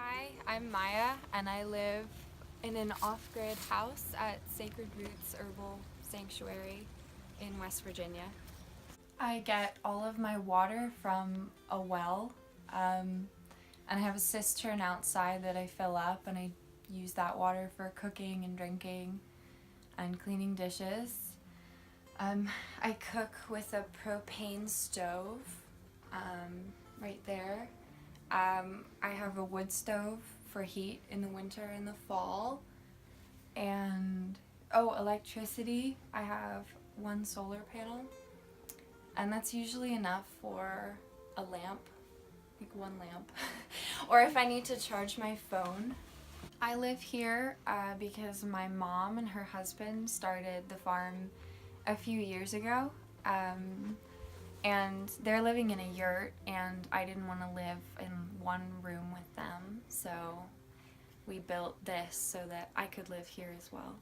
Hi, I'm Maya, and I live in an off-grid house at Sacred Roots Herbal Sanctuary in West Virginia. I get all of my water from a well, and I have a cistern outside that I fill up, and I use that water for cooking and drinking and cleaning dishes. I cook with a propane stove right there. I have a wood stove for heat in the winter and the fall. And electricity. I have one solar panel, and that's usually enough for a lamp, like one lamp, or if I need to charge my phone. I live here because my mom and her husband started the farm a few years ago. And they're living in a yurt, and I didn't want to live in one room with them, so we built this so that I could live here as well.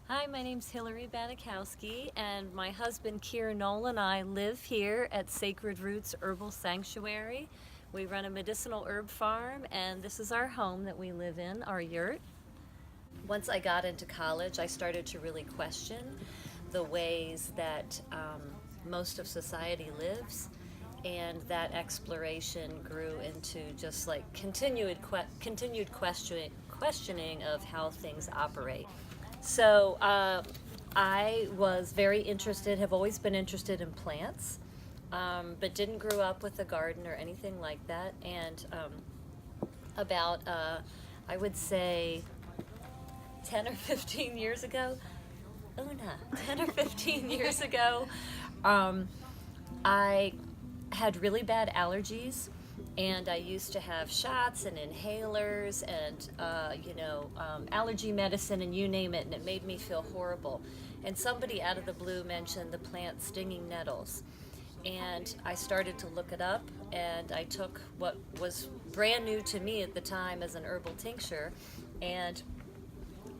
Hi, my name's Hillary Banikowski, and my husband Keir Knoll and I live here at Sacred Roots Herbal Sanctuary. We run a medicinal herb farm, and this is our home that we live in, our yurt. Once I got into college, I started to really question the ways that most of society lives, and that exploration grew into just like continued questioning of how things operate. So I was very interested, have always been interested in plants, but didn't grow up with a garden or anything like that. And about, I would say, 10 or 15 years ago, 10 or 15 years ago, I had really bad allergies, and I used to have shots and inhalers and allergy medicine and you name it, and it made me feel horrible. And somebody out of the blue mentioned the plant stinging nettles, and I started to look it up, and I took what was brand new to me at the time as an herbal tincture, and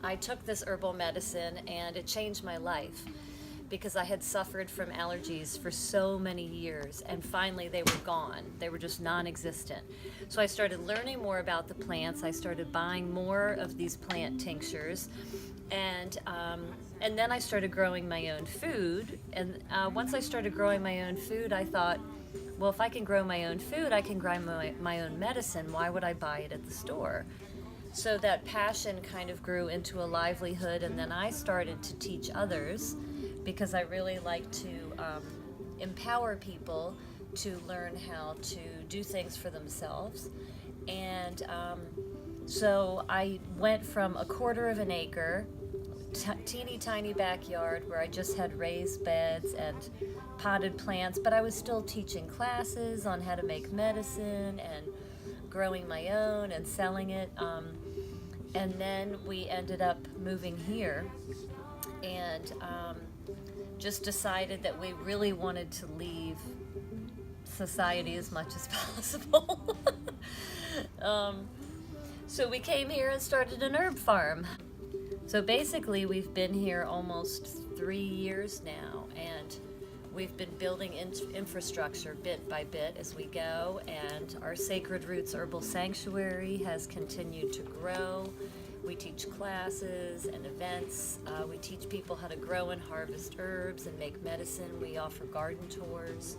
I took this herbal medicine, and it changed my life because I had suffered from allergies for so many years, and finally they were gone. They were just non-existent. So I started learning more about the plants. I started buying more of these plant tinctures, and then I started growing my own food. And once I started growing my own food, I thought, well, if I can grow my own food, I can grow my own medicine. Why would I buy it at the store? So that passion kind of grew into a livelihood, and then I started to teach others because I really like to empower people to learn how to do things for themselves. And so I went from a quarter of an acre, teeny tiny backyard where I just had raised beds and potted plants, but I was still teaching classes on how to make medicine and growing my own and selling it. And then we ended up moving here, and just decided that we really wanted to leave society as much as possible. So we came here and started an herb farm. So basically we've been here almost 3 years now, and we've been building infrastructure bit by bit as we go, and our Sacred Roots Herbal Sanctuary has continued to grow. We teach classes and events. We teach people how to grow and harvest herbs and make medicine. We offer garden tours.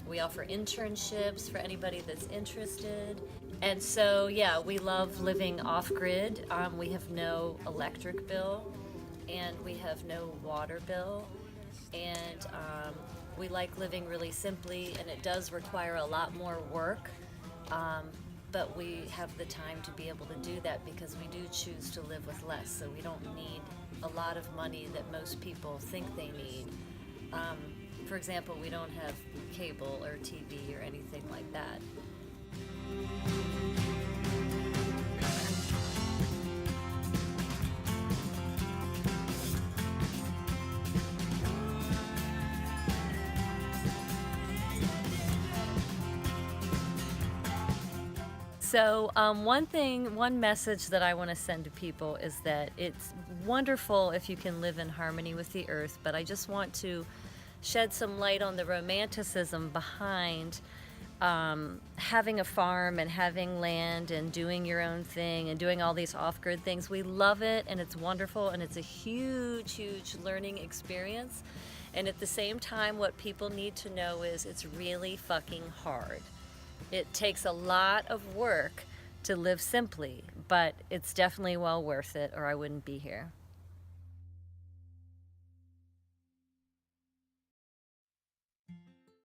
We offer internships for anybody that's interested. And so, yeah, we love living off-grid. We have no electric bill, and we have no water bill. And we like living really simply, and it does require a lot more work. But we have the time to be able to do that because we do choose to live with less, so we don't need a lot of money that most people think they need. For example, we don't have cable or TV or anything like that. So one message that I want to send to people is that it's wonderful if you can live in harmony with the earth, but I just want to shed some light on the romanticism behind having a farm and having land and doing your own thing and doing all these off-grid things. We love it, and it's wonderful, and it's a huge, huge learning experience. And at the same time, what people need to know is it's really fucking hard. It takes a lot of work to live simply, but it's definitely well worth it, or I wouldn't be here.